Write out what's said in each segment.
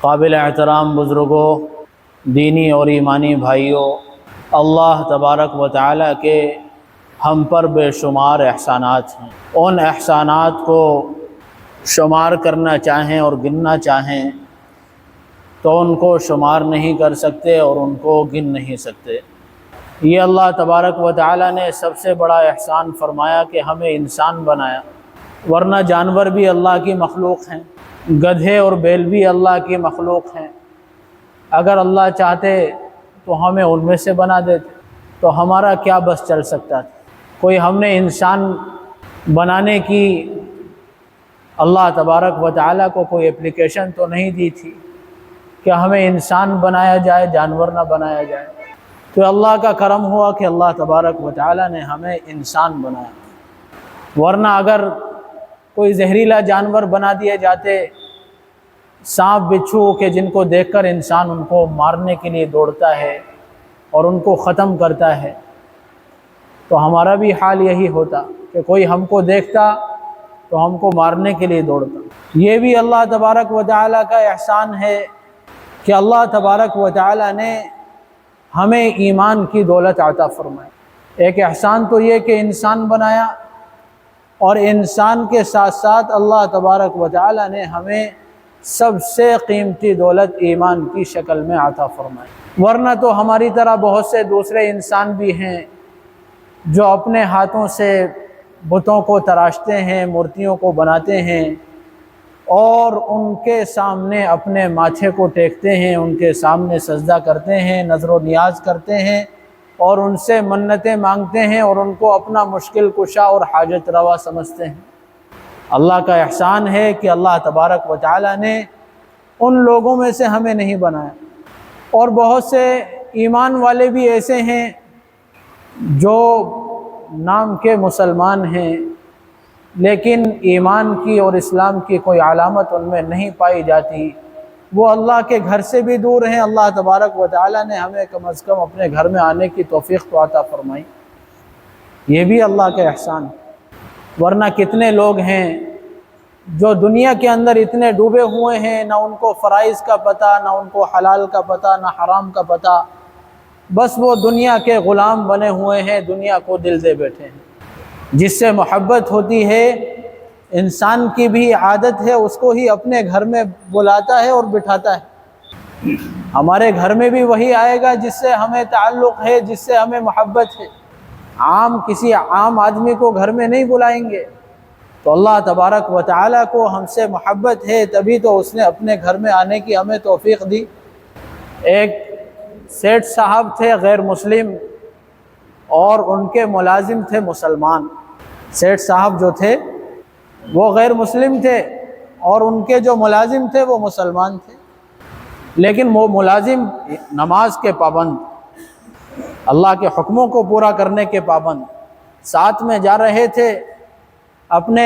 قابل احترام بزرگوں، دینی اور ایمانی بھائیوں، اللہ تبارک و تعالیٰ کے ہم پر بے شمار احسانات ہیں۔ ان احسانات کو شمار کرنا چاہیں اور گننا چاہیں تو ان کو شمار نہیں کر سکتے اور ان کو گن نہیں سکتے۔ یہ اللہ تبارک و تعالیٰ نے سب سے بڑا احسان فرمایا کہ ہمیں انسان بنایا، ورنہ جانور بھی اللہ کی مخلوق ہیں، گدھے اور بیل بھی اللہ کی مخلوق ہیں۔ اگر اللہ چاہتے تو ہمیں ان میں سے بنا دیتے، تو ہمارا کیا بس چل سکتا تھا؟ کوئی ہم نے انسان بنانے کی اللہ تبارک و تعالیٰ کو کوئی اپلیکیشن تو نہیں دی تھی کہ ہمیں انسان بنایا جائے، جانور نہ بنایا جائے۔ تو اللہ کا کرم ہوا کہ اللہ تبارک و تعالیٰ نے ہمیں انسان بنایا، ورنہ اگر کوئی زہریلا جانور بنا دیے جاتے، سانپ بچھو کہ جن کو دیکھ کر انسان ان کو مارنے کے لیے دوڑتا ہے اور ان کو ختم کرتا ہے، تو ہمارا بھی حال یہی ہوتا کہ کوئی ہم کو دیکھتا تو ہم کو مارنے کے لیے دوڑتا۔ یہ بھی اللہ تبارک و تعالیٰ کا احسان ہے کہ اللہ تبارک و تعالیٰ نے ہمیں ایمان کی دولت عطا فرمائی۔ ایک احسان تو یہ کہ انسان بنایا، اور انسان کے ساتھ ساتھ اللہ تبارک و تعالیٰ نے ہمیں سب سے قیمتی دولت ایمان کی شکل میں عطا فرمائی۔ ورنہ تو ہماری طرح بہت سے دوسرے انسان بھی ہیں جو اپنے ہاتھوں سے بتوں کو تراشتے ہیں، مورتیوں کو بناتے ہیں اور ان کے سامنے اپنے ماتھے کو ٹیکتے ہیں، ان کے سامنے سجدہ کرتے ہیں، نظر و نیاز کرتے ہیں اور ان سے منتیں مانگتے ہیں اور ان کو اپنا مشکل کشا اور حاجت روا سمجھتے ہیں۔ اللہ کا احسان ہے کہ اللہ تبارک و تعالیٰ نے ان لوگوں میں سے ہمیں نہیں بنایا۔ اور بہت سے ایمان والے بھی ایسے ہیں جو نام کے مسلمان ہیں لیکن ایمان کی اور اسلام کی کوئی علامت ان میں نہیں پائی جاتی، وہ اللہ کے گھر سے بھی دور ہیں۔ اللہ تبارک و تعالیٰ نے ہمیں کم از کم اپنے گھر میں آنے کی توفیق تو عطا فرمائی، یہ بھی اللہ کا احسان۔ ورنہ کتنے لوگ ہیں جو دنیا کے اندر اتنے ڈوبے ہوئے ہیں، نہ ان کو فرائض کا پتہ، نہ ان کو حلال کا پتہ، نہ حرام کا پتہ، بس وہ دنیا کے غلام بنے ہوئے ہیں، دنیا کو دل دے بیٹھے ہیں۔ جس سے محبت ہوتی ہے، انسان کی بھی عادت ہے اس کو ہی اپنے گھر میں بلاتا ہے اور بٹھاتا ہے۔ ہمارے گھر میں بھی وہی آئے گا جس سے ہمیں تعلق ہے، جس سے ہمیں محبت ہے۔ کسی عام آدمی کو گھر میں نہیں بلائیں گے۔ تو اللہ تبارک و تعالیٰ کو ہم سے محبت ہے، تبھی تو اس نے اپنے گھر میں آنے کی ہمیں توفیق دی۔ ایک سیٹھ صاحب تھے غیر مسلم اور ان کے ملازم تھے مسلمان۔ سیٹھ صاحب جو تھے وہ غیر مسلم تھے اور ان کے جو ملازم تھے وہ مسلمان تھے، لیکن وہ ملازم نماز کے پابند، اللہ کے حکموں کو پورا کرنے کے پابند، ساتھ میں جا رہے تھے اپنے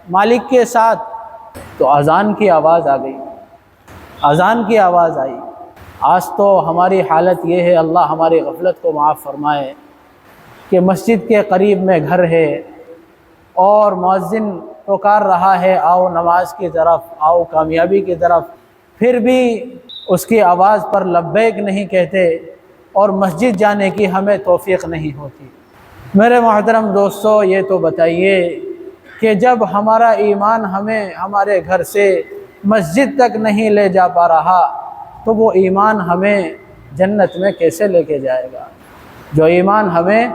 مالک کے ساتھ، تو اذان کی آواز آ گئی، اذان کی آواز آئی۔ آج تو ہماری حالت یہ ہے، اللہ ہماری غفلت کو معاف فرمائے، کہ مسجد کے قریب میں گھر ہے اور مؤذن پکار رہا ہے آؤ نماز کی طرف، آؤ کامیابی کی طرف، پھر بھی اس کی آواز پر لبیک نہیں کہتے اور مسجد جانے کی ہمیں توفیق نہیں ہوتی۔ میرے محترم دوستو، یہ تو بتائیے کہ جب ہمارا ایمان ہمیں ہمارے گھر سے مسجد تک نہیں لے جا پا رہا تو وہ ایمان ہمیں جنت میں کیسے لے کے جائے گا؟ جو ایمان ہمیں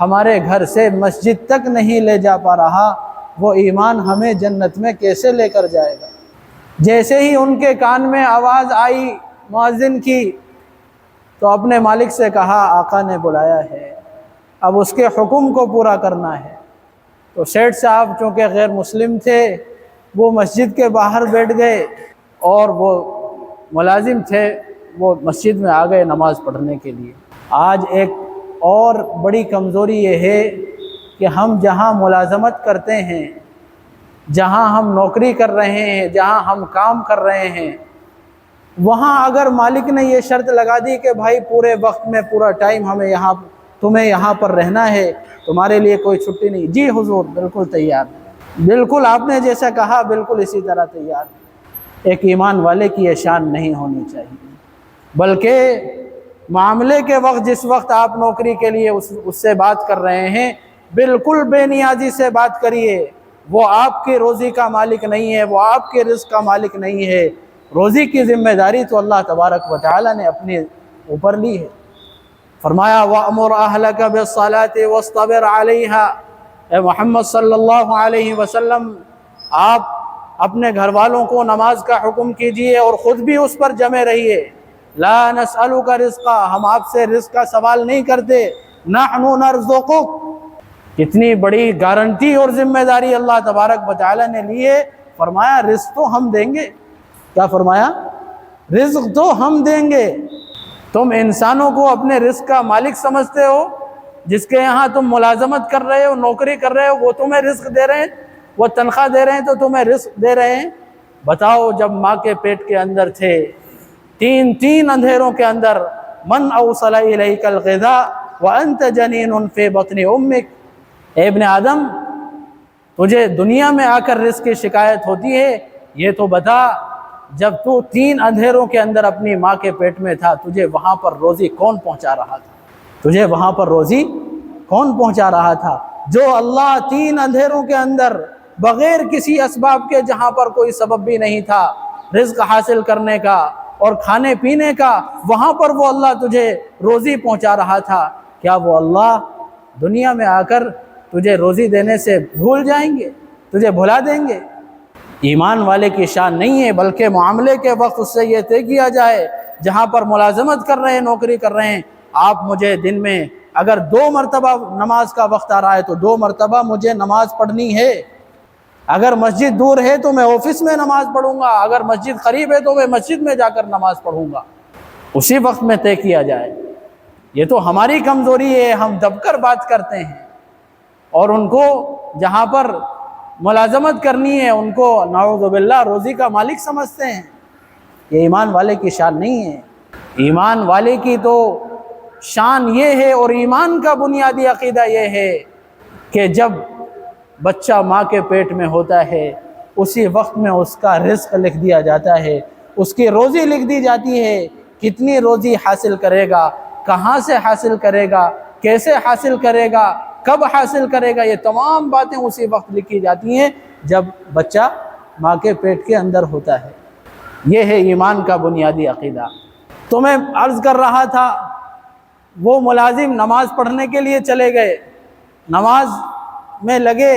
ہمارے گھر سے مسجد تک نہیں لے جا پا رہا، وہ ایمان ہمیں جنت میں کیسے لے کر جائے گا؟ جیسے ہی ان کے کان میں آواز آئی مؤذن کی تو اپنے مالک سے کہا آقا نے بلایا ہے، اب اس کے حکم کو پورا کرنا ہے۔ تو سیٹھ صاحب چونکہ غیر مسلم تھے، وہ مسجد کے باہر بیٹھ گئے اور وہ ملازم تھے وہ مسجد میں آ گئے نماز پڑھنے کے لیے۔ آج ایک اور بڑی کمزوری یہ ہے کہ ہم جہاں ملازمت کرتے ہیں، جہاں ہم نوکری کر رہے ہیں، جہاں ہم کام کر رہے ہیں، وہاں اگر مالک نے یہ شرط لگا دی کہ بھائی پورے وقت میں پورا ٹائم تمہیں یہاں پر رہنا ہے، تمہارے لیے کوئی چھٹی نہیں، جی حضور بالکل تیار، بالکل آپ نے جیسا کہا بالکل اسی طرح تیار۔ ایک ایمان والے کی یہ شان نہیں ہونی چاہیے، بلکہ معاملے کے وقت جس وقت آپ نوکری کے لیے اس سے بات کر رہے ہیں بالکل بے نیازی سے بات کریے۔ وہ آپ کی روزی کا مالک نہیں ہے، وہ آپ کے رزق کا مالک نہیں ہے۔ روزی کی ذمہ داری تو اللہ تبارک و تعالی نے اپنے اوپر لی ہے۔ فرمایا وَأْمُرْ أَهْلَكَ بِالصَّلَاةِ وَاصْطَبِرْ عَلَيْهَا، اے محمد صلی اللہ علیہ وسلم آپ اپنے گھر والوں کو نماز کا حکم کیجئے اور خود بھی اس پر جمے رہیے۔ لا نسألک رزقا، ہم آپ سے رزق کا سوال نہیں کرتے، نحن نرزقک۔ کتنی بڑی گارنٹی اور ذمہ داری اللہ تبارک و تعالی نے لی ہے۔ فرمایا رزق تو ہم دیں گے۔ کیا فرمایا؟ رزق تو ہم دیں گے۔ تم انسانوں کو اپنے رزق کا مالک سمجھتے ہو، جس کے یہاں تم ملازمت کر رہے ہو، نوکری کر رہے ہو، وہ تمہیں رزق دے رہے ہیں، وہ تنخواہ دے رہے ہیں تو تمہیں رزق دے رہے ہیں۔ بتاؤ جب ماں کے پیٹ کے اندر تھے، تین اندھیروں کے اندر، من اوصل الیک الغذاء وانت جنین فی بطن امک، اے ابن آدم تجھے دنیا میں آ کر رزق کی شکایت ہوتی ہے، یہ تو بتا جب تو 3 اندھیروں کے اندر اپنی ماں کے پیٹ میں تھا، تجھے وہاں پر روزی کون پہنچا رہا تھا؟ تجھے وہاں پر روزی کون پہنچا رہا تھا؟ جو اللہ 3 اندھیروں کے اندر بغیر کسی اسباب کے، جہاں پر کوئی سبب بھی نہیں تھا رزق حاصل کرنے کا اور کھانے پینے کا، وہاں پر وہ اللہ تجھے روزی پہنچا رہا تھا، کیا وہ اللہ دنیا میں آ کر تجھے روزی دینے سے بھول جائیں گے؟ تجھے بھلا دیں گے؟ ایمان والے کی شان نہیں ہے، بلکہ معاملے کے وقت اس سے یہ طے کیا جائے، جہاں پر ملازمت کر رہے ہیں، نوکری کر رہے ہیں، آپ مجھے دن میں اگر 2 مرتبہ نماز کا وقت آ رہا ہے تو 2 مرتبہ مجھے نماز پڑھنی ہے۔ اگر مسجد دور ہے تو میں آفس میں نماز پڑھوں گا، اگر مسجد قریب ہے تو میں مسجد میں جا کر نماز پڑھوں گا۔ اسی وقت میں طے کیا جائے۔ یہ تو ہماری کمزوری ہے، ہم دب کر بات کرتے ہیں، اور ان کو جہاں پر ملازمت کرنی ہے ان کو نعوذ باللہ روزی کا مالک سمجھتے ہیں۔ یہ ایمان والے کی شان نہیں ہے۔ ایمان والے کی تو شان یہ ہے، اور ایمان کا بنیادی عقیدہ یہ ہے کہ جب بچہ ماں کے پیٹ میں ہوتا ہے اسی وقت میں اس کا رزق لکھ دیا جاتا ہے، اس کی روزی لکھ دی جاتی ہے۔ کتنی روزی حاصل کرے گا، کہاں سے حاصل کرے گا، کیسے حاصل کرے گا، کب حاصل کرے گا، یہ تمام باتیں اسی وقت لکھی جاتی ہیں جب بچہ ماں کے پیٹ کے اندر ہوتا ہے۔ یہ ہے ایمان کا بنیادی عقیدہ۔ تو میں عرض کر رہا تھا، وہ ملازم نماز پڑھنے کے لیے چلے گئے، نماز میں لگے،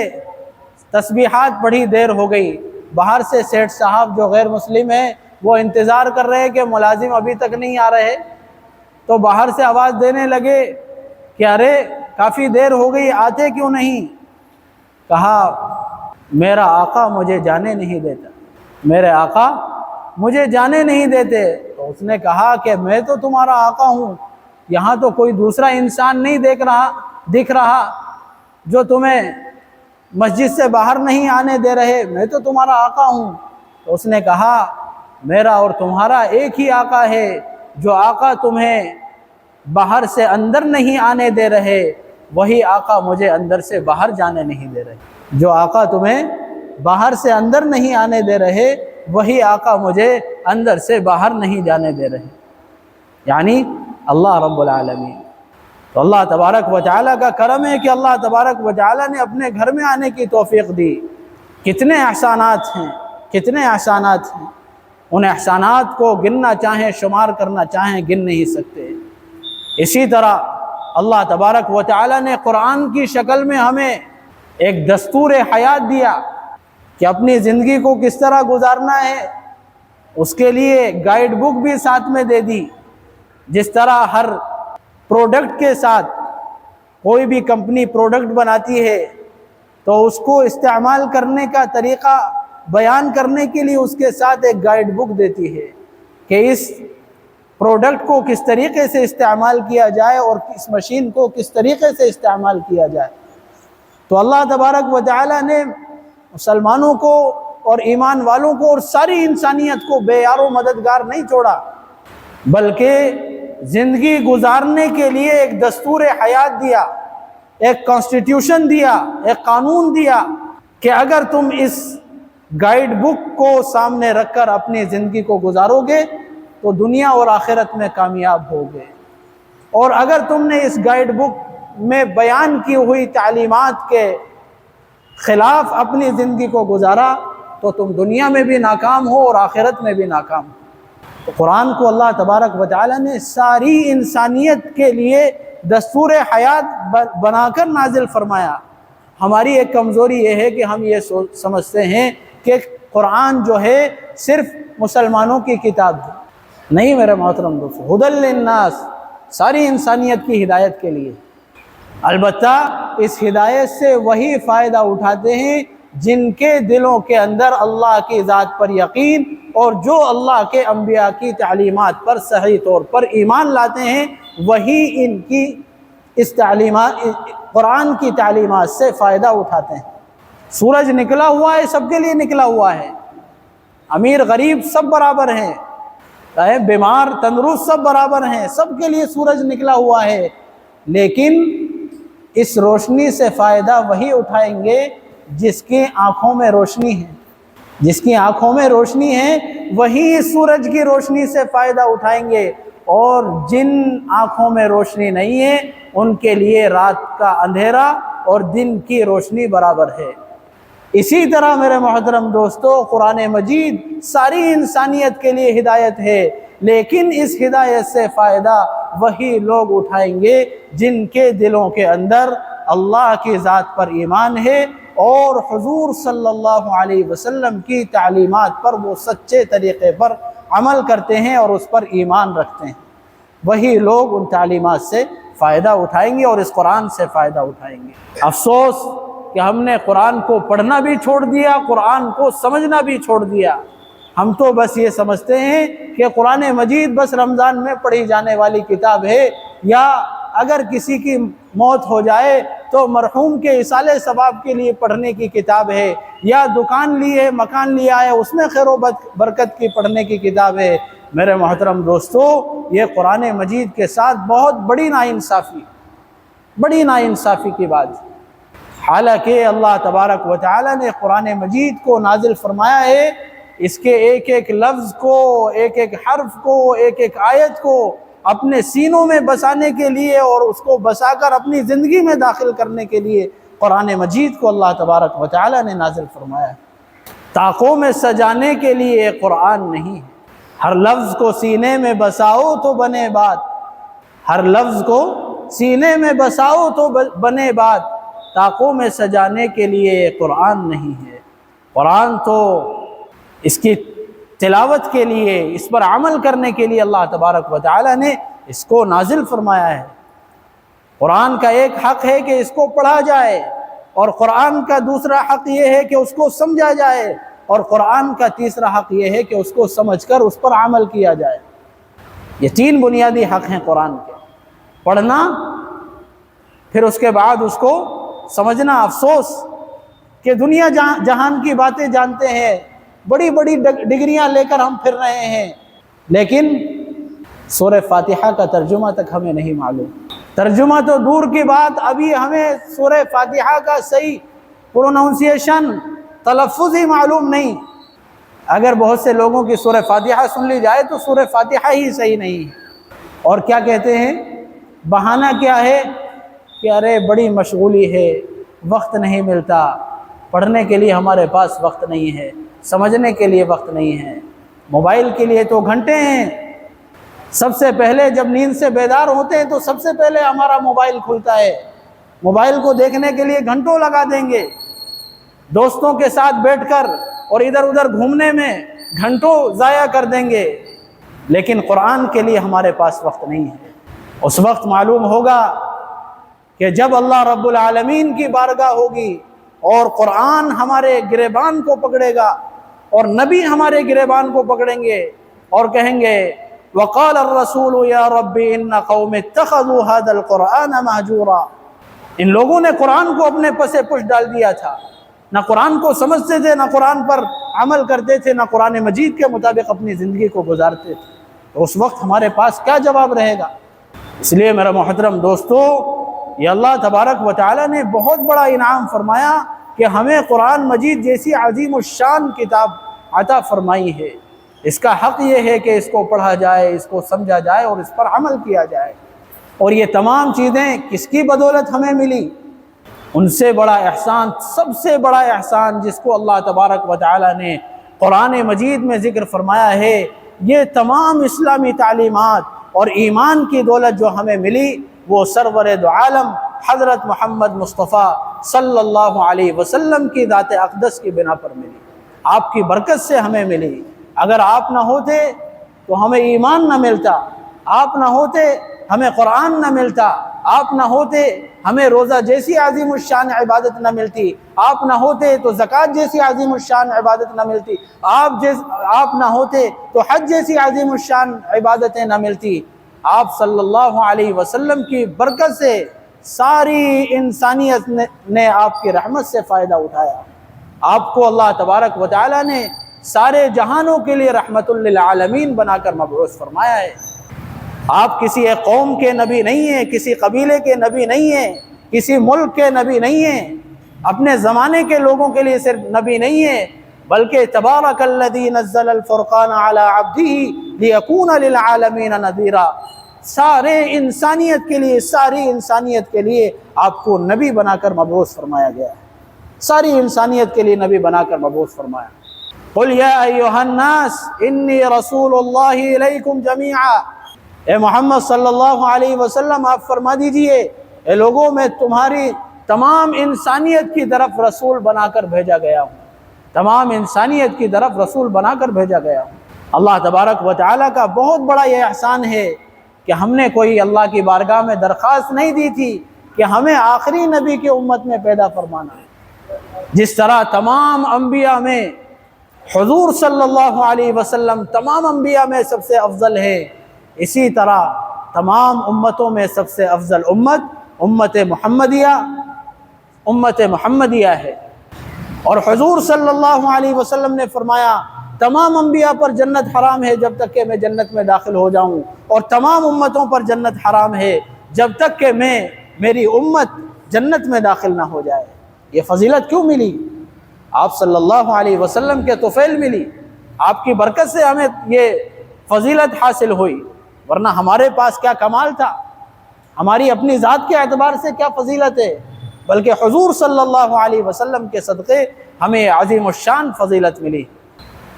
تسبیحات پڑھی، دیر ہو گئی، باہر سے سیٹھ صاحب جو غیر مسلم ہیں وہ انتظار کر رہے ہیں کہ ملازم ابھی تک نہیں آ رہے، تو باہر سے آواز دینے لگے کہ ارے کافی دیر ہو گئی، آتے کیوں نہیں؟ کہا میرا آقا مجھے جانے نہیں دیتا، میرے آقا مجھے جانے نہیں دیتے۔ تو اس نے کہا کہ میں تو تمہارا آقا ہوں، یہاں تو کوئی دوسرا انسان نہیں دکھ رہا جو تمہیں مسجد سے باہر نہیں آنے دے رہے، میں تو تمہارا آقا ہوں۔ تو اس نے کہا میرا اور تمہارا ایک ہی آقا ہے، جو آقا تمہیں باہر سے اندر نہیں آنے دے رہے وہی آقا مجھے اندر سے باہر جانے نہیں دے رہے۔ جو آقا تمہیں باہر سے اندر نہیں آنے دے رہے وہی آقا مجھے اندر سے باہر نہیں جانے دے رہے، یعنی اللہ رب العالمین۔ تو اللہ تبارک و تعالیٰ کا کرم ہے کہ اللہ تبارک و تعالیٰ نے اپنے گھر میں آنے کی توفیق دی۔ کتنے احسانات ہیں، کتنے احسانات ہیں، ان احسانات کو گننا چاہیں، شمار کرنا چاہیں، گن نہیں سکتے۔ اسی طرح اللہ تبارک و تعالیٰ نے قرآن کی شکل میں ہمیں ایک دستور حیات دیا کہ اپنی زندگی کو کس طرح گزارنا ہے، اس کے لیے گائیڈ بک بھی ساتھ میں دے دی۔ جس طرح ہر پروڈکٹ کے ساتھ کوئی بھی کمپنی پروڈکٹ بناتی ہے تو اس کو استعمال کرنے کا طریقہ بیان کرنے کے لیے اس کے ساتھ ایک گائیڈ بک دیتی ہے کہ اس پروڈکٹ کو کس طریقے سے استعمال کیا جائے اور اس مشین کو کس طریقے سے استعمال کیا جائے۔ تو اللہ تبارک و تعالیٰ نے مسلمانوں کو اور ایمان والوں کو اور ساری انسانیت کو بے یار و مددگار نہیں چھوڑا، بلکہ زندگی گزارنے کے لیے ایک دستور حیات دیا، ایک کانسٹیٹیوشن دیا، ایک قانون دیا کہ اگر تم اس گائیڈ بک کو سامنے رکھ کر اپنی زندگی کو گزارو گے تو دنیا اور آخرت میں کامیاب ہوگے، اور اگر تم نے اس گائیڈ بک میں بیان کی ہوئی تعلیمات کے خلاف اپنی زندگی کو گزارا تو تم دنیا میں بھی ناکام ہو اور آخرت میں بھی ناکام ہو۔ تو قرآن کو اللہ تبارک و تعالی نے ساری انسانیت کے لیے دستور حیات بنا کر نازل فرمایا۔ ہماری ایک کمزوری یہ ہے کہ ہم یہ سمجھتے ہیں کہ قرآن جو ہے صرف مسلمانوں کی کتاب ہے۔ نہیں میرے محترم دوستو، ھدی للناس، ساری انسانیت کی ہدایت کے لیے۔ البتہ اس ہدایت سے وہی فائدہ اٹھاتے ہیں جن کے دلوں کے اندر اللہ کی ذات پر یقین اور جو اللہ کے انبیاء کی تعلیمات پر صحیح طور پر ایمان لاتے ہیں، وہی ان کی اس تعلیمات، قرآن کی تعلیمات سے فائدہ اٹھاتے ہیں۔ سورج نکلا ہوا ہے، سب کے لیے نکلا ہوا ہے، امیر غریب سب برابر ہیں، چاہے بیمار تندرست سب برابر ہیں، سب کے لیے سورج نکلا ہوا ہے، لیکن اس روشنی سے فائدہ وہی اٹھائیں گے جس کی آنکھوں میں روشنی ہے۔ جس کی آنکھوں میں روشنی ہے وہی اس سورج کی روشنی سے فائدہ اٹھائیں گے، اور جن آنکھوں میں روشنی نہیں ہے ان کے لیے رات کا اندھیرا اور دن کی روشنی برابر ہے۔ اسی طرح میرے محترم دوستو، قرآن مجید ساری انسانیت کے لیے ہدایت ہے، لیکن اس ہدایت سے فائدہ وہی لوگ اٹھائیں گے جن کے دلوں کے اندر اللہ کی ذات پر ایمان ہے اور حضور صلی اللہ علیہ وسلم کی تعلیمات پر وہ سچے طریقے پر عمل کرتے ہیں اور اس پر ایمان رکھتے ہیں۔ وہی لوگ ان تعلیمات سے فائدہ اٹھائیں گے اور اس قرآن سے فائدہ اٹھائیں گے۔ افسوس کہ ہم نے قرآن کو پڑھنا بھی چھوڑ دیا، قرآن کو سمجھنا بھی چھوڑ دیا۔ ہم تو بس یہ سمجھتے ہیں کہ قرآن مجید بس رمضان میں پڑھی جانے والی کتاب ہے، یا اگر کسی کی موت ہو جائے تو مرحوم کے ایصال ثواب کے لیے پڑھنے کی کتاب ہے، یا دکان لی ہے، مکان لیا ہے، اس میں خیر و برکت کی پڑھنے کی کتاب ہے۔ میرے محترم دوستو، یہ قرآن مجید کے ساتھ بہت بڑی ناانصافی کی بات ہے۔ حالانکہ اللہ تبارک و تعالی نے قرآن مجید کو نازل فرمایا ہے، اس کے ایک ایک لفظ کو، ایک ایک حرف کو، ایک ایک آیت کو اپنے سینوں میں بسانے کے لیے اور اس کو بسا کر اپنی زندگی میں داخل کرنے کے لیے قرآن مجید کو اللہ تبارک و تعالی نے نازل فرمایا ہے۔ طاقوں میں سجانے کے لیے قرآن نہیں ہے۔ ہر لفظ کو سینے میں بساؤ تو بنے بات، ہر لفظ کو سینے میں بساؤ تو بنے بات، طاقوں میں سجانے کے لیے قرآن نہیں ہے۔ قرآن تو اس کی تلاوت کے لیے، اس پر عمل کرنے کے لیے اللہ تبارک و تعالی نے اس کو نازل فرمایا ہے۔ قرآن کا ایک حق ہے کہ اس کو پڑھا جائے، اور قرآن کا دوسرا حق یہ ہے کہ اس کو سمجھا جائے، اور قرآن کا تیسرا حق یہ ہے کہ اس کو سمجھ کر اس پر عمل کیا جائے۔ یہ تین بنیادی حق ہیں قرآن کے: پڑھنا، پھر اس کے بعد اس کو سمجھنا۔ افسوس کہ دنیا جہان کی باتیں جانتے ہیں، بڑی بڑی ڈگریاں لے کر ہم پھر رہے ہیں، لیکن سورہ فاتحہ کا ترجمہ تک ہمیں نہیں معلوم۔ ترجمہ تو دور کی بات، ابھی ہمیں سورہ فاتحہ کا صحیح پروننسیشن، تلفظ ہی معلوم نہیں۔ اگر بہت سے لوگوں کی سورہ فاتحہ سن لی جائے تو سورہ فاتحہ ہی صحیح نہیں ہے، اور کیا کہتے ہیں؟ بہانہ کیا ہے کہ ارے بڑی مشغولی ہے، وقت نہیں ملتا، پڑھنے کے لیے ہمارے پاس وقت نہیں ہے، سمجھنے کے لیے وقت نہیں ہے، موبائل کے لیے تو گھنٹے ہیں۔ سب سے پہلے جب نیند سے بیدار ہوتے ہیں تو سب سے پہلے ہمارا موبائل کھلتا ہے، موبائل کو دیکھنے کے لیے گھنٹوں لگا دیں گے، دوستوں کے ساتھ بیٹھ کر اور ادھر ادھر گھومنے میں گھنٹوں ضائع کر دیں گے، لیکن قرآن کے لیے ہمارے پاس وقت نہیں ہے۔ اس وقت معلوم ہوگا کہ جب اللہ رب العالمین کی بارگاہ ہوگی اور قرآن ہمارے گریبان کو پکڑے گا اور نبی ہمارے گریبان کو پکڑیں گے اور کہیں گے وقال الرسول یا رب ان قوم اتخذوا هذا القرآن مہجورا۔ ان لوگوں نے قرآن کو اپنے پسے پش ڈال دیا تھا، نہ قرآن کو سمجھتے تھے، نہ قرآن پر عمل کرتے تھے، نہ قرآن مجید کے مطابق اپنی زندگی کو گزارتے تھے، تو اس وقت ہمارے پاس کیا جواب رہے گا؟ اس لیے میرا محترم دوستو، یہ اللہ تبارک و تعالی نے بہت بڑا انعام فرمایا کہ ہمیں قرآن مجید جیسی عظیم الشان کتاب عطا فرمائی ہے۔ اس کا حق یہ ہے کہ اس کو پڑھا جائے، اس کو سمجھا جائے اور اس پر عمل کیا جائے۔ اور یہ تمام چیزیں کس کی بدولت ہمیں ملی؟ ان سے بڑا احسان، سب سے بڑا احسان جس کو اللہ تبارک و تعالی نے قرآن مجید میں ذکر فرمایا ہے، یہ تمام اسلامی تعلیمات اور ایمان کی دولت جو ہمیں ملی وہ سرور دو عالم حضرت محمد مصطفیٰ صلی اللہ علیہ وسلم کی ذات اقدس کی بنا پر ملی، آپ کی برکت سے ہمیں ملی۔ اگر آپ نہ ہوتے تو ہمیں ایمان نہ ملتا، آپ نہ ہوتے ہمیں قرآن نہ ملتا، آپ نہ ہوتے ہمیں روزہ جیسی عظیم الشان عبادت نہ ملتی، آپ نہ ہوتے تو زکوٰۃ جیسی عظیم الشان عبادت نہ ملتی، آپ نہ ہوتے تو حج جیسی عظیم الشان عبادتیں نہ ملتی۔ آپ صلی اللہ علیہ وسلم کی برکت سے ساری انسانیت نے آپ کی رحمت سے فائدہ اٹھایا۔ آپ کو اللہ تبارک و تعالی نے سارے جہانوں کے لیے رحمت للعالمین بنا کر مبعوث فرمایا ہے۔ آپ کسی ایک قوم کے نبی نہیں ہیں، کسی قبیلے کے نبی نہیں ہیں، کسی ملک کے نبی نہیں ہیں، اپنے زمانے کے لوگوں کے لیے صرف نبی نہیں ہیں، بلکہ تبارک الذی نزل الفرقان علی عبدہ لیکون للعالمین نذیرا، ساری انسانیت کے لیے آپ کو نبی بنا کر مبعوث فرمایا گیا ہے، ساری انسانیت کے لیے نبی بنا کر مبعوث فرمایا۔ قل یا ایھا الناس انی رسول اللہ الیکم جمیعا، اے محمد صلی اللہ علیہ وسلم آپ فرما دیجئے اے لوگوں میں تمہاری تمام انسانیت کی طرف رسول بنا کر بھیجا گیا ہوں، تمام انسانیت کی طرف رسول بنا کر بھیجا گیا ہوں۔ اللہ تبارک و تعالیٰ کا بہت بڑا یہ احسان ہے کہ ہم نے کوئی اللہ کی بارگاہ میں درخواست نہیں دی تھی کہ ہمیں آخری نبی کی امت میں پیدا فرمانا ہے۔ جس طرح تمام انبیاء میں حضور صلی اللہ علیہ وسلم تمام انبیاء میں سب سے افضل ہے، اسی طرح تمام امتوں میں سب سے افضل امت محمدیہ ہے۔ اور حضور صلی اللہ علیہ وسلم نے فرمایا تمام انبیاء پر جنت حرام ہے جب تک کہ میں جنت میں داخل ہو جاؤں، اور تمام امتوں پر جنت حرام ہے جب تک کہ میری امت جنت میں داخل نہ ہو جائے۔ یہ فضیلت کیوں ملی؟ آپ صلی اللہ علیہ وسلم کے طفیل ملی، آپ کی برکت سے ہمیں یہ فضیلت حاصل ہوئی، ورنہ ہمارے پاس کیا کمال تھا، ہماری اپنی ذات کے اعتبار سے کیا فضیلت ہے، بلکہ حضور صلی اللہ علیہ وسلم کے صدقے ہمیں عظیم الشان فضیلت ملی۔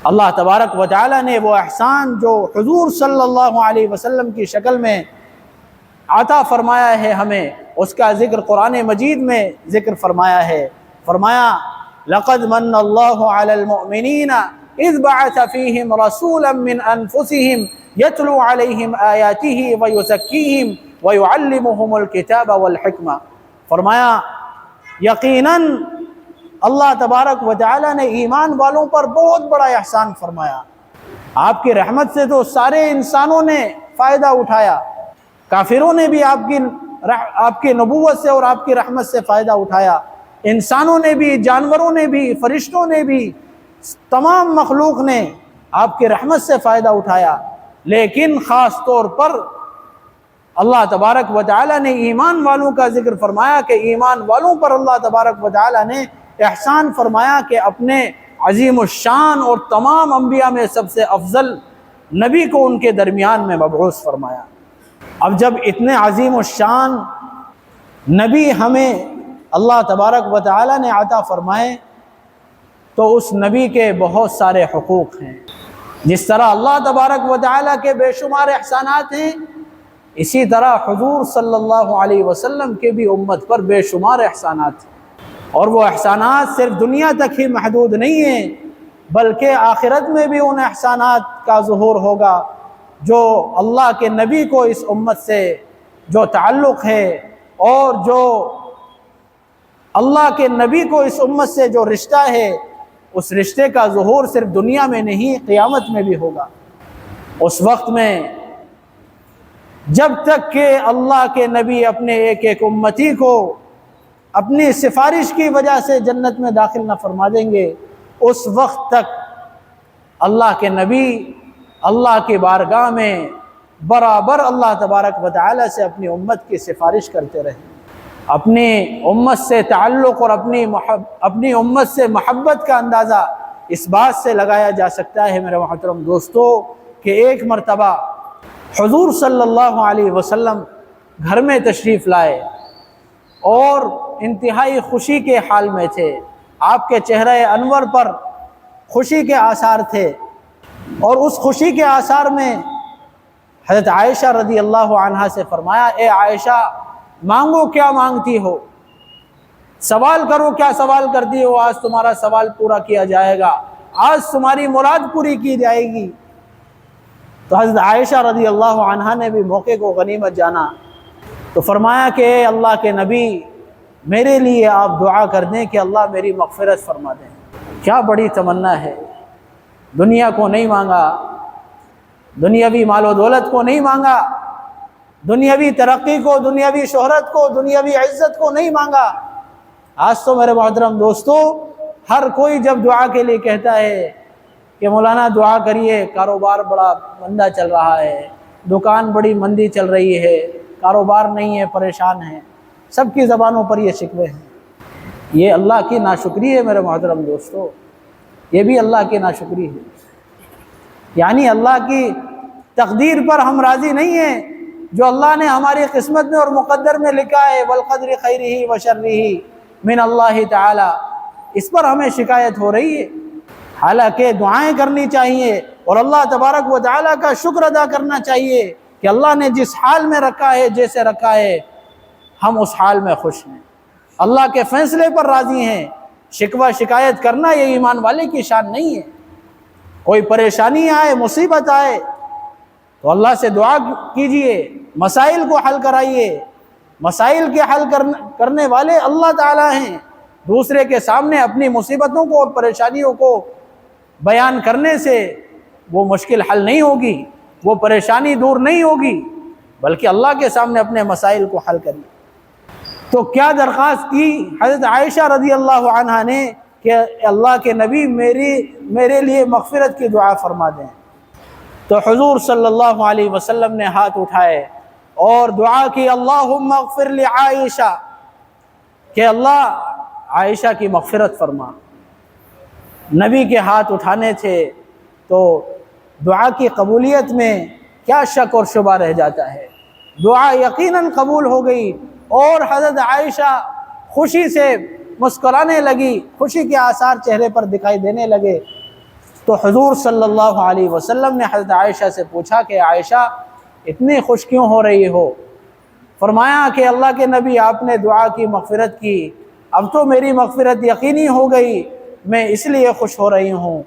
اللہ تبارک و تعالی نے وہ احسان جو حضور صلی اللہ علیہ وسلم کی شکل میں عطا فرمایا ہے ہمیں، اس کا ذکر قرآن مجید میں ذکر فرمایا ہے۔ فرمایا لقد من اللہ علی المؤمنین اذ بعث فیہم رسولا من انفسہم یتلو علیہم آیاتہ ویزکیہم ویعلمہم الکتاب والحکمہ۔ فرمایا یقیناً اللہ تبارک و تعالی نے ایمان والوں پر بہت بڑا احسان فرمایا۔ آپ کی رحمت سے تو سارے انسانوں نے فائدہ اٹھایا، کافروں نے بھی آپ کی نبوت سے اور آپ کی رحمت سے فائدہ اٹھایا، انسانوں نے بھی، جانوروں نے بھی، فرشتوں نے بھی، تمام مخلوق نے آپ کی رحمت سے فائدہ اٹھایا، لیکن خاص طور پر اللہ تبارک و تعالی نے ایمان والوں کا ذکر فرمایا کہ ایمان والوں پر اللہ تبارک و تعالی نے احسان فرمایا کہ اپنے عظیم الشان اور تمام انبیاء میں سب سے افضل نبی کو ان کے درمیان میں مبعوث فرمایا۔ اب جب اتنے عظیم الشان نبی ہمیں اللہ تبارک و تعالی نے عطا فرمائے تو اس نبی کے بہت سارے حقوق ہیں۔ جس طرح اللہ تبارک و تعالی کے بے شمار احسانات ہیں، اسی طرح حضور صلی اللہ علیہ وسلم کے بھی امت پر بے شمار احسانات ہیں، اور وہ احسانات صرف دنیا تک ہی محدود نہیں ہیں بلکہ آخرت میں بھی ان احسانات کا ظہور ہوگا جو اللہ کے نبی کو اس امت سے جو تعلق ہے، اور جو اللہ کے نبی کو اس امت سے جو رشتہ ہے، اس رشتے کا ظہور صرف دنیا میں نہیں قیامت میں بھی ہوگا۔ اس وقت میں جب تک کہ اللہ کے نبی اپنے ایک ایک امتی کو اپنی سفارش کی وجہ سے جنت میں داخل نہ فرما دیں گے، اس وقت تک اللہ کے نبی اللہ کی بارگاہ میں برابر اللہ تبارک و تعالی سے اپنی امت کی سفارش کرتے رہے۔ اپنی امت سے تعلق اور اپنی امت سے محبت کا اندازہ اس بات سے لگایا جا سکتا ہے میرے محترم دوستو کہ ایک مرتبہ حضور صلی اللہ علیہ وسلم گھر میں تشریف لائے اور انتہائی خوشی کے حال میں تھے. آپ کے چہرہ انور پر خوشی کے آثار تھے، اور اس خوشی کے آثار میں حضرت عائشہ رضی اللہ عنہا سے فرمایا، اے عائشہ مانگو کیا مانگتی ہو، سوال کرو کیا سوال کرتی ہو، آج تمہارا سوال پورا کیا جائے گا، آج تمہاری مراد پوری کی جائے گی. تو حضرت عائشہ رضی اللہ عنہا نے بھی موقع کو غنیمت جانا تو فرمایا کہ اے اللہ کے نبی میرے لیے آپ دعا کر دیں کہ اللہ میری مغفرت فرما دیں. کیا بڑی تمنا ہے، دنیا کو نہیں مانگا، دنیاوی مال و دولت کو نہیں مانگا، دنیاوی ترقی کو، دنیاوی شہرت کو، دنیاوی عزت کو نہیں مانگا. آج تو میرے محترم دوستو ہر کوئی جب دعا کے لیے کہتا ہے کہ مولانا دعا کریے، کاروبار بڑا مندہ چل رہا ہے، دکان بڑی مندی چل رہی ہے، کاروبار نہیں ہے، پریشان ہیں، سب کی زبانوں پر یہ شکوے ہیں. یہ اللہ کی ناشکری ہے میرے محترم دوستو، یہ بھی اللہ کی ناشکری ہے. یعنی اللہ کی تقدیر پر ہم راضی نہیں ہیں، جو اللہ نے ہماری قسمت میں اور مقدر میں لکھا ہے، والقدر خیرہ وشرہ من اللہ تعالی، اس پر ہمیں شکایت ہو رہی ہے. حالانکہ دعائیں کرنی چاہیے اور اللہ تبارک و تعالیٰ کا شکر ادا کرنا چاہیے کہ اللہ نے جس حال میں رکھا ہے، جیسے رکھا ہے، ہم اس حال میں خوش ہیں، اللہ کے فیصلے پر راضی ہیں. شکوہ شکایت کرنا یہ ایمان والے کی شان نہیں ہے. کوئی پریشانی آئے، مصیبت آئے تو اللہ سے دعا کیجئے، مسائل کو حل کرائیے. مسائل کے حل کرنے والے اللہ تعالیٰ ہیں. دوسرے کے سامنے اپنی مصیبتوں کو اور پریشانیوں کو بیان کرنے سے وہ مشکل حل نہیں ہوگی، وہ پریشانی دور نہیں ہوگی، بلکہ اللہ کے سامنے اپنے مسائل کو حل کریے. تو کیا درخواست کی حضرت عائشہ رضی اللہ عنہا نے کہ اللہ کے نبی میرے لیے مغفرت کی دعا فرما دیں. تو حضور صلی اللہ علیہ وسلم نے ہاتھ اٹھائے اور دعا کی، اللہم اغفر لعائشہ، کہ اللہ عائشہ کی مغفرت فرما. نبی کے ہاتھ اٹھانے تھے تو دعا کی قبولیت میں کیا شک اور شبہ رہ جاتا ہے. دعا یقیناً قبول ہو گئی اور حضرت عائشہ خوشی سے مسکرانے لگی، خوشی کے آثار چہرے پر دکھائی دینے لگے. تو حضور صلی اللہ علیہ وسلم نے حضرت عائشہ سے پوچھا کہ عائشہ اتنی خوش کیوں ہو رہی ہو؟ فرمایا کہ اللہ کے نبی آپ نے دعا کی، مغفرت کی، اب تو میری مغفرت یقینی ہو گئی، میں اس لیے خوش ہو رہی ہوں.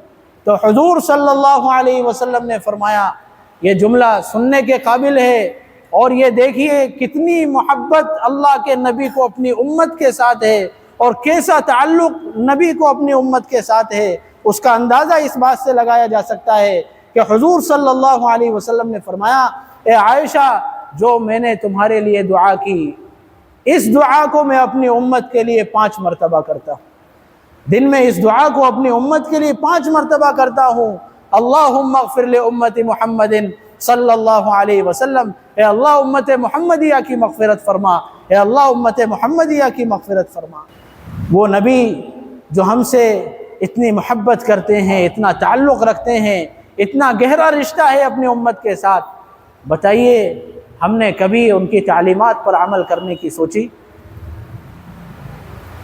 تو حضور صلی اللہ علیہ وسلم نے فرمایا یہ جملہ سننے کے قابل ہے، اور یہ دیکھیے کتنی محبت اللہ کے نبی کو اپنی امت کے ساتھ ہے اور کیسا تعلق نبی کو اپنی امت کے ساتھ ہے. اس کا اندازہ اس بات سے لگایا جا سکتا ہے کہ حضور صلی اللہ علیہ وسلم نے فرمایا، اے عائشہ جو میں نے تمہارے لیے دعا کی، اس دعا کو میں اپنی امت کے لیے 5 مرتبہ کرتا ہوں. دن میں اس دعا کو اپنی امت کے لیے 5 مرتبہ کرتا ہوں. اللہم اغفر لامت محمد صلی اللہ علیہ وسلم، اے اللہ امت محمدیہ کی مغفرت فرما، اے اللہ امت محمدیہ کی مغفرت فرما. وہ نبی جو ہم سے اتنی محبت کرتے ہیں، اتنا تعلق رکھتے ہیں، اتنا گہرا رشتہ ہے اپنی امت کے ساتھ، بتائیے ہم نے کبھی ان کی تعلیمات پر عمل کرنے کی سوچی؟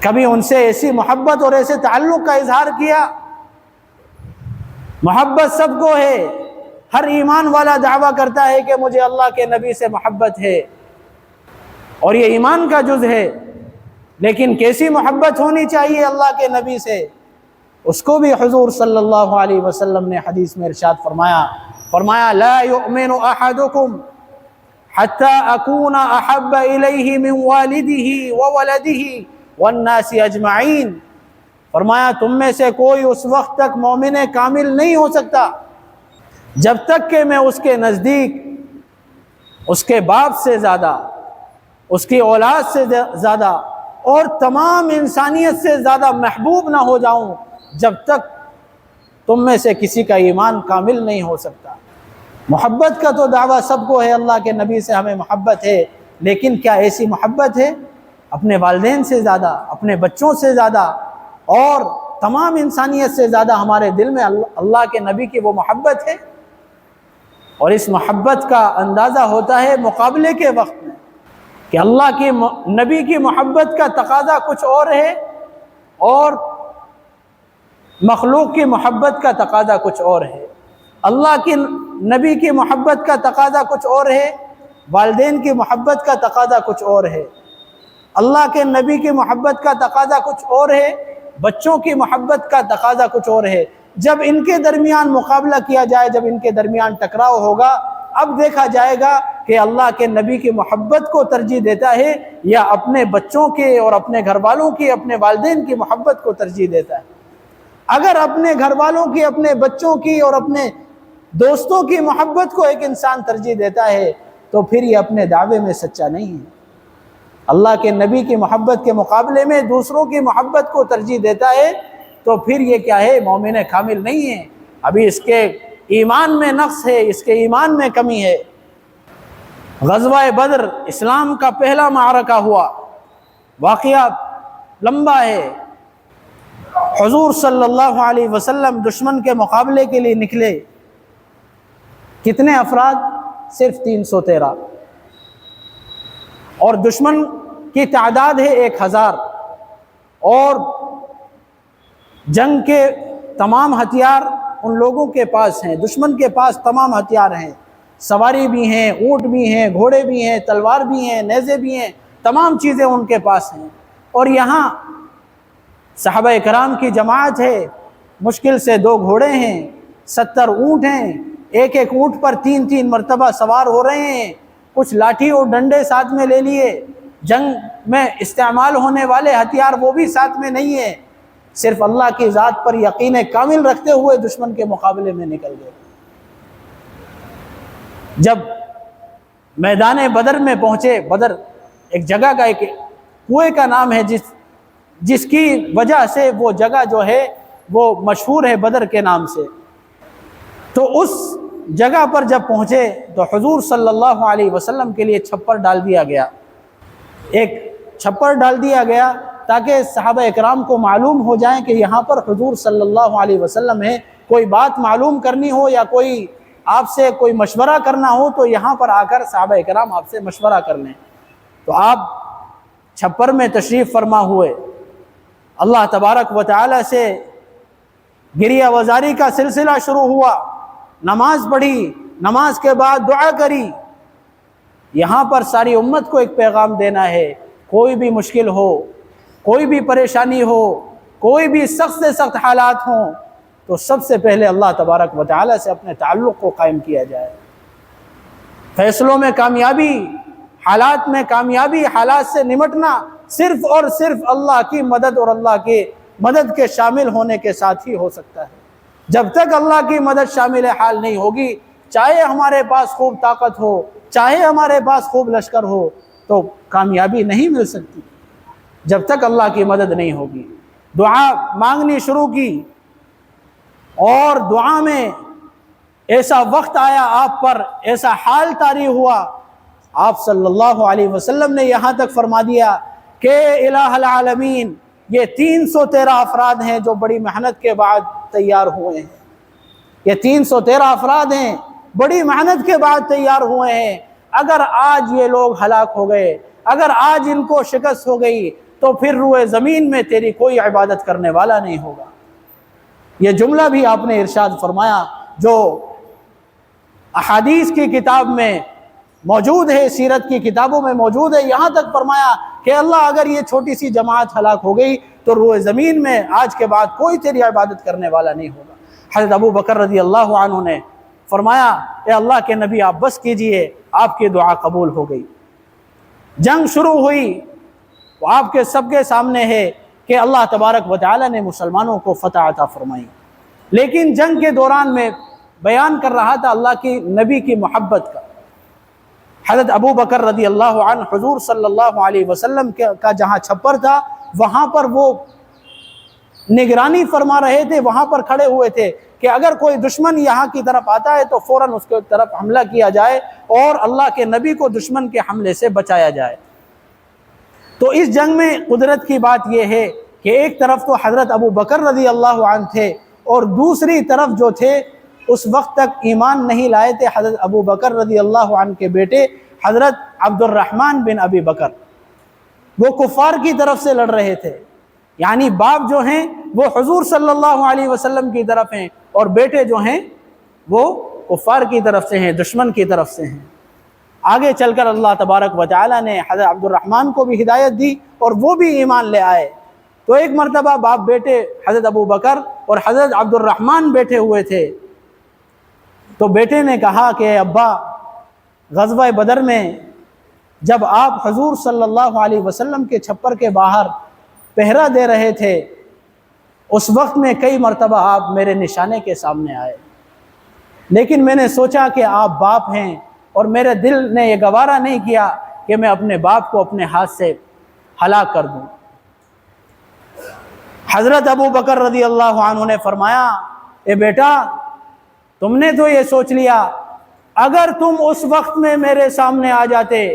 کبھی ان سے ایسی محبت اور ایسے تعلق کا اظہار کیا؟ محبت سب کو ہے، ہر ایمان والا دعویٰ کرتا ہے کہ مجھے اللہ کے نبی سے محبت ہے اور یہ ایمان کا جز ہے، لیکن کیسی محبت ہونی چاہیے اللہ کے نبی سے، اس کو بھی حضور صلی اللہ علیہ وسلم نے حدیث میں ارشاد فرمایا لا یؤمن احدکم حتی اکون احب الیہ من والدہ وولدہ والناس اجمعین. فرمایا تم میں سے کوئی اس وقت تک مومن کامل نہیں ہو سکتا جب تک کہ میں اس کے نزدیک اس کے باپ سے زیادہ، اس کی اولاد سے زیادہ اور تمام انسانیت سے زیادہ محبوب نہ ہو جاؤں جب تک تم میں سے کسی کا ایمان کامل نہیں ہو سکتا. محبت کا تو دعویٰ سب کو ہے، اللہ کے نبی سے ہمیں محبت ہے، لیکن کیا ایسی محبت ہے اپنے والدین سے زیادہ، اپنے بچوں سے زیادہ اور تمام انسانیت سے زیادہ ہمارے دل میں اللہ کے نبی کی وہ محبت ہے، اور اس محبت کا اندازہ ہوتا ہے مقابلے کے وقت میں کہ اللہ کے نبی کی محبت کا تقاضا کچھ اور ہے اور مخلوق کی محبت کا تقاضا کچھ اور ہے۔ اللہ کے نبی کی محبت کا تقاضا کچھ اور ہے، والدین کی محبت کا تقاضا کچھ اور ہے۔ اللہ کے نبی کی محبت کا تقاضا کچھ اور ہے، بچوں کی محبت کا تقاضا کچھ اور ہے۔ جب ان کے درمیان مقابلہ کیا جائے، جب ان کے درمیان ٹکراؤ ہوگا، اب دیکھا جائے گا کہ اللہ کے نبی کی محبت کو ترجیح دیتا ہے یا اپنے بچوں کے اور اپنے گھر والوں کی، اپنے والدین کی محبت کو ترجیح دیتا ہے۔ اگر اپنے گھر والوں کی، اپنے بچوں کی اور اپنے دوستوں کی محبت کو ایک انسان ترجیح دیتا ہے تو پھر یہ اپنے دعوے میں سچا نہیں ہے۔ اللہ کے نبی کی محبت کے مقابلے میں دوسروں کی محبت کو ترجیح دیتا ہے تو پھر یہ کیا ہے؟ مومن کامل نہیں ہے، ابھی اس کے ایمان میں نقص ہے، اس کے ایمان میں کمی ہے۔ غزوہ بدر اسلام کا پہلا معرکہ ہوا، واقعہ لمبا ہے۔ حضور صلی اللہ علیہ وسلم دشمن کے مقابلے کے لیے نکلے، کتنے افراد؟ صرف 313، اور دشمن کی تعداد ہے 1000، اور جنگ کے تمام ہتھیار ان لوگوں کے پاس ہیں، دشمن کے پاس تمام ہتھیار ہیں، سواری بھی ہیں، اونٹ بھی ہیں، گھوڑے بھی ہیں، تلوار بھی ہیں، نیزے بھی ہیں، تمام چیزیں ان کے پاس ہیں۔ اور یہاں صحابہ کرام کی جماعت ہے، مشکل سے 2 گھوڑے ہیں، 70 اونٹ ہیں، ایک ایک اونٹ پر 3 مرتبہ سوار ہو رہے ہیں، کچھ لاٹھی اور ڈنڈے ساتھ میں لے لیے، جنگ میں استعمال ہونے والے ہتھیار وہ بھی ساتھ میں نہیں ہیں، صرف اللہ کی ذات پر یقین کامل رکھتے ہوئے دشمن کے مقابلے میں نکل گئے۔ جب میدان بدر میں پہنچے، بدر ایک جگہ کا، ایک کنویں کا نام ہے جس کی وجہ سے وہ جگہ جو ہے وہ مشہور ہے بدر کے نام سے، تو اس جگہ پر جب پہنچے تو حضور صلی اللہ علیہ وسلم کے لیے چھپر ڈال دیا گیا، ایک چھپر ڈال دیا گیا تاکہ صحابہ اکرام کو معلوم ہو جائیں کہ یہاں پر حضور صلی اللہ علیہ وسلم ہے، کوئی بات معلوم کرنی ہو یا کوئی آپ سے کوئی مشورہ کرنا ہو تو یہاں پر آ کر صحابہ اکرام آپ سے مشورہ کر لیں۔ تو آپ چھپر میں تشریف فرما ہوئے، اللہ تبارک و تعالی سے گریہ وزاری کا سلسلہ شروع ہوا، نماز پڑھی، نماز کے بعد دعا کری۔ یہاں پر ساری امت کو ایک پیغام دینا ہے، کوئی بھی مشکل ہو، کوئی بھی پریشانی ہو، کوئی بھی سخت سے سخت حالات ہوں تو سب سے پہلے اللہ تبارک و تعالی سے اپنے تعلق کو قائم کیا جائے۔ فیصلوں میں کامیابی، حالات میں کامیابی، حالات سے نمٹنا صرف اور صرف اللہ کی مدد اور اللہ کی مدد کے شامل ہونے کے ساتھ ہی ہو سکتا ہے۔ جب تک اللہ کی مدد شامل حال نہیں ہوگی، چاہے ہمارے پاس خوب طاقت ہو، چاہے ہمارے پاس خوب لشکر ہو، تو کامیابی نہیں مل سکتی جب تک اللہ کی مدد نہیں ہوگی۔ دعا مانگنی شروع کی اور دعا میں ایسا وقت آیا آپ پر، ایسا حال طاری ہوا، آپ صلی اللہ علیہ وسلم نے یہاں تک فرما دیا کہ الہ العالمین، یہ 313 افراد ہیں جو بڑی محنت کے بعد تیار ہوئے ہیں، یہ 313 افراد ہیں بڑی محنت کے بعد تیار ہوئے ہیں، اگر آج یہ لوگ ہلاک ہو گئے، اگر آج ان کو شکست ہو گئی تو پھر روئے زمین میں تیری کوئی عبادت کرنے والا نہیں ہوگا۔ یہ جملہ بھی آپ نے ارشاد فرمایا جو احادیث کی کتاب میں موجود ہے، سیرت کی کتابوں میں موجود ہے۔ یہاں تک فرمایا کہ اللہ اگر یہ چھوٹی سی جماعت ہلاک ہو گئی تو روئے زمین میں آج کے بعد کوئی تیری عبادت کرنے والا نہیں ہوگا۔ حضرت ابو بکر رضی اللہ عنہ نے فرمایا اے اللہ کے نبی آپ بس کیجئے، آپ کی دعا قبول ہو گئی۔ جنگ شروع ہوئی، وہ آپ کے سب کے سامنے ہے کہ اللہ تبارک و تعالی نے مسلمانوں کو فتح عطا فرمائی، لیکن جنگ کے دوران میں بیان کر رہا تھا اللہ کی نبی کی محبت کا۔ حضرت ابو بکر رضی اللہ عنہ حضور صلی اللہ علیہ وسلم کا جہاں چھپر تھا وہاں پر وہ نگرانی فرما رہے تھے، وہاں پر کھڑے ہوئے تھے کہ اگر کوئی دشمن یہاں کی طرف آتا ہے تو فوراً اس کے طرف حملہ کیا جائے اور اللہ کے نبی کو دشمن کے حملے سے بچایا جائے۔ تو اس جنگ میں قدرت کی بات یہ ہے کہ ایک طرف تو حضرت ابو بکر رضی اللہ عنہ تھے اور دوسری طرف جو تھے اس وقت تک ایمان نہیں لائے تھے حضرت ابو بکر رضی اللہ عنہ کے بیٹے حضرت عبد الرحمن بن ابی بکر، وہ کفار کی طرف سے لڑ رہے تھے، یعنی باپ جو ہیں وہ حضور صلی اللہ علیہ وسلم کی طرف ہیں اور بیٹے جو ہیں وہ کفار کی طرف سے ہیں، دشمن کی طرف سے ہیں۔ آگے چل کر اللہ تبارک و تعالیٰ نے حضرت عبد الرحمن کو بھی ہدایت دی اور وہ بھی ایمان لے آئے۔ تو ایک مرتبہ باپ بیٹے حضرت ابو بکر اور حضرت عبد الرحمن بیٹھے ہوئے تھے، تو بیٹے نے کہا کہ ابا، غزوہ بدر میں جب آپ حضور صلی اللہ علیہ وسلم کے چھپر کے باہر پہرا دے رہے تھے اس وقت میں کئی مرتبہ آپ میرے نشانے کے سامنے آئے، لیکن میں نے سوچا کہ آپ باپ ہیں اور میرے دل نے یہ گوارا نہیں کیا کہ میں اپنے باپ کو اپنے ہاتھ سے ہلاک کر دوں۔ حضرت ابو بکر رضی اللہ عنہ نے فرمایا، اے بیٹا، تم نے تو یہ سوچ لیا اگر تم اس وقت میں میرے سامنے آ جاتے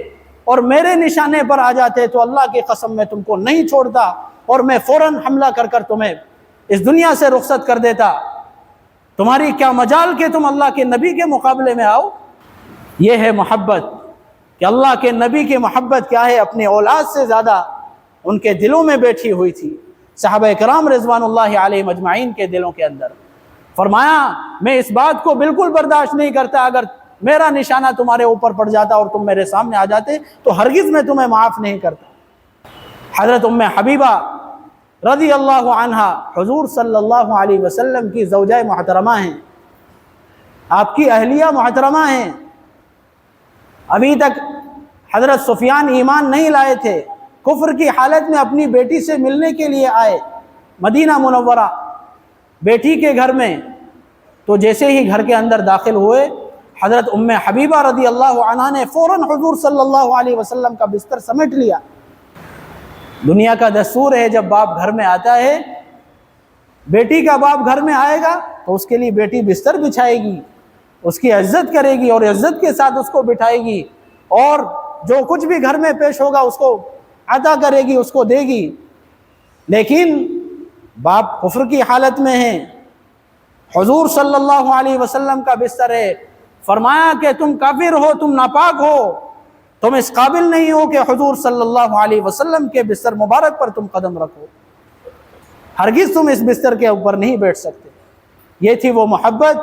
اور میرے نشانے پر آ جاتے تو اللہ کی قسم میں تم کو نہیں چھوڑتا اور میں فوراً حملہ کر کر تمہیں اس دنیا سے رخصت کر دیتا۔ تمہاری کیا مجال کہ تم اللہ کے نبی کے مقابلے میں آؤ؟ یہ ہے محبت، کہ اللہ کے نبی کی محبت کیا ہے، اپنی اولاد سے زیادہ ان کے دلوں میں بیٹھی ہوئی تھی، صحابہ کرام رضوان اللہ علیہم اجمعین کے دلوں کے اندر۔ فرمایا، میں اس بات کو بالکل برداشت نہیں کرتا، اگر میرا نشانہ تمہارے اوپر پڑ جاتا اور تم میرے سامنے آ جاتے تو ہرگز میں تمہیں معاف نہیں کرتا۔ حضرت ام حبیبہ رضی اللہ عنہ حضور صلی اللہ علیہ وسلم کی زوجہ محترمہ ہیں، آپ کی اہلیہ محترمہ ہیں۔ ابھی تک حضرت سفیان ایمان نہیں لائے تھے، کفر کی حالت میں اپنی بیٹی سے ملنے کے لیے آئے مدینہ منورہ بیٹی کے گھر میں۔ تو جیسے ہی گھر کے اندر داخل ہوئے، حضرت ام حبیبہ رضی اللہ عنہ نے فوراً حضور صلی اللہ علیہ وسلم کا بستر سمیٹ لیا۔ دنیا کا دستور ہے جب باپ گھر میں آتا ہے، بیٹی کا باپ گھر میں آئے گا تو اس کے لیے بیٹی بستر بچھائے گی، اس کی عزت کرے گی اور عزت کے ساتھ اس کو بٹھائے گی، اور جو کچھ بھی گھر میں پیش ہوگا اس کو عطا کرے گی، اس کو دے گی۔ لیکن باپ کفر کی حالت میں ہیں، حضور صلی اللہ علیہ وسلم کا بستر ہے، فرمایا کہ تم کافر ہو، تم ناپاک ہو، تم اس قابل نہیں ہو کہ حضور صلی اللہ علیہ وسلم کے بستر مبارک پر تم قدم رکھو، ہرگز تم اس بستر کے اوپر نہیں بیٹھ سکتے۔ یہ تھی وہ محبت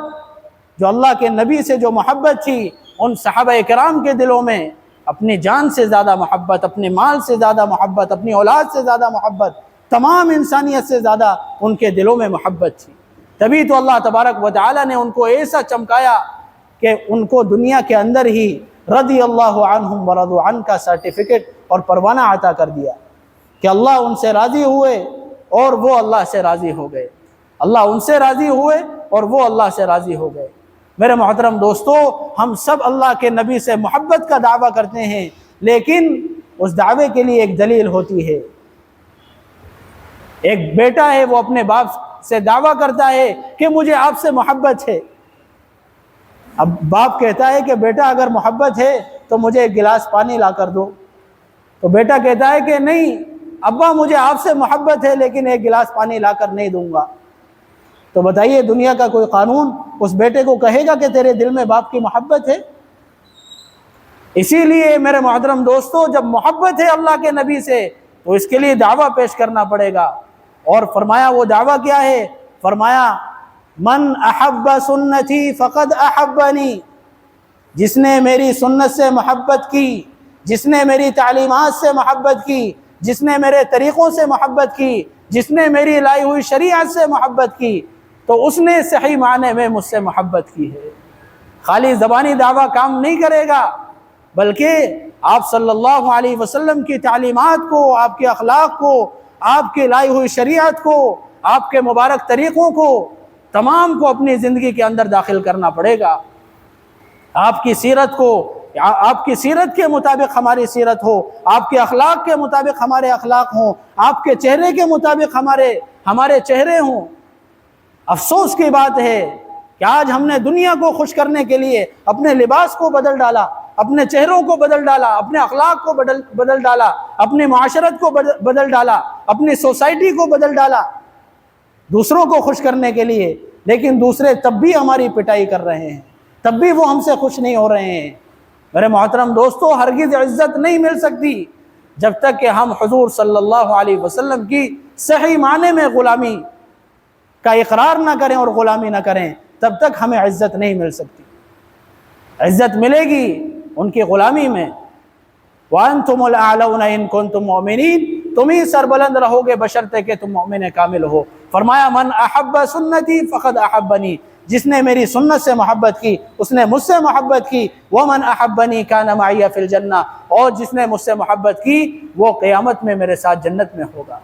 جو اللہ کے نبی سے جو محبت تھی، ان صحابہ کرام کے دلوں میں اپنی جان سے زیادہ محبت، اپنے مال سے زیادہ محبت، اپنی اولاد سے زیادہ محبت، تمام انسانیت سے زیادہ ان کے دلوں میں محبت تھی۔ تبھی تو اللہ تبارک و تعالی نے ان کو ایسا چمکایا کہ ان کو دنیا کے اندر ہی رضی اللہ عنہم ورضوا عنہ کا سرٹیفکیٹ اور پروانہ عطا کر دیا کہ اللہ ان سے راضی ہوئے اور وہ اللہ سے راضی ہو گئے، اللہ ان سے راضی ہوئے اور وہ اللہ سے راضی ہو گئے۔ میرے محترم دوستو، ہم سب اللہ کے نبی سے محبت کا دعویٰ کرتے ہیں، لیکن اس دعوے کے لیے ایک دلیل ہوتی ہے۔ ایک بیٹا ہے، وہ اپنے باپ سے دعویٰ کرتا ہے کہ مجھے آپ سے محبت ہے۔ اب باپ کہتا ہے کہ بیٹا اگر محبت ہے تو مجھے ایک گلاس پانی لا کر دو، تو بیٹا کہتا ہے کہ نہیں ابا، مجھے آپ سے محبت ہے لیکن ایک گلاس پانی لا کر نہیں دوں گا۔ تو بتائیے، دنیا کا کوئی قانون اس بیٹے کو کہے گا کہ تیرے دل میں باپ کی محبت ہے؟ اسی لیے میرے محترم دوستو، جب محبت ہے اللہ کے نبی سے تو اس کے لیے دعویٰ پیش کرنا پڑے گا۔ اور فرمایا وہ دعویٰ کیا ہے؟ فرمایا من احب سنتی فقد احبنی، جس نے میری سنت سے محبت کی، جس نے میری تعلیمات سے محبت کی، جس نے میرے طریقوں سے محبت کی، جس نے میری لائی ہوئی شریعت سے محبت کی، تو اس نے صحیح معنی میں مجھ سے محبت کی ہے۔ خالی زبانی دعویٰ کام نہیں کرے گا، بلکہ آپ صلی اللہ علیہ وسلم کی تعلیمات کو، آپ کے اخلاق کو، آپ کی لائی ہوئی شریعت کو، آپ کے مبارک طریقوں کو، تمام کو اپنی زندگی کے اندر داخل کرنا پڑے گا۔ آپ کی سیرت کو، آپ کی سیرت کے مطابق ہماری سیرت ہو، آپ کے اخلاق کے مطابق ہمارے اخلاق ہوں، آپ کے چہرے کے مطابق ہمارے چہرے ہوں۔ افسوس کی بات ہے کہ آج ہم نے دنیا کو خوش کرنے کے لیے اپنے لباس کو بدل ڈالا، اپنے چہروں کو بدل ڈالا، اپنے اخلاق کو بدل ڈالا، اپنے معاشرت کو بدل ڈالا، اپنی سوسائٹی کو بدل ڈالا دوسروں کو خوش کرنے کے لیے، لیکن دوسرے تب بھی ہماری پٹائی کر رہے ہیں، تب بھی وہ ہم سے خوش نہیں ہو رہے ہیں۔ میرے محترم دوستو، ہرگز عزت نہیں مل سکتی جب تک کہ ہم حضور صلی اللہ علیہ وسلم کی صحیح معنی میں غلامی کا اقرار نہ کریں اور غلامی نہ کریں، تب تک ہمیں عزت نہیں مل سکتی۔ عزت ملے گی ان کی غلامی میں۔ وَأَنْتُمُ الْأَعْلَوْنَ إِن كُنتُم مُؤْمِنِينَ، تم ہی سربلند رہو گے بشرطے کہ تم مومن کامل ہو۔ فرمایا من احب سنتی فقد احبنی، جس نے میری سنت سے محبت کی اس نے مجھ سے محبت کی۔ ومن احبنی کان معی فی الجنہ، اور جس نے مجھ سے محبت کی وہ قیامت میں میرے ساتھ جنت میں ہوگا،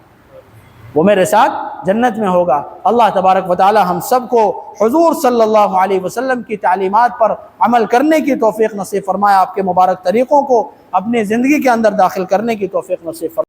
وہ میرے ساتھ جنت میں ہوگا۔ اللہ تبارک و تعالی ہم سب کو حضور صلی اللہ علیہ وسلم کی تعلیمات پر عمل کرنے کی توفیق نصیب فرمائے، آپ کے مبارک طریقوں کو اپنی زندگی کے اندر داخل کرنے کی توفیق نصیب فرمائے۔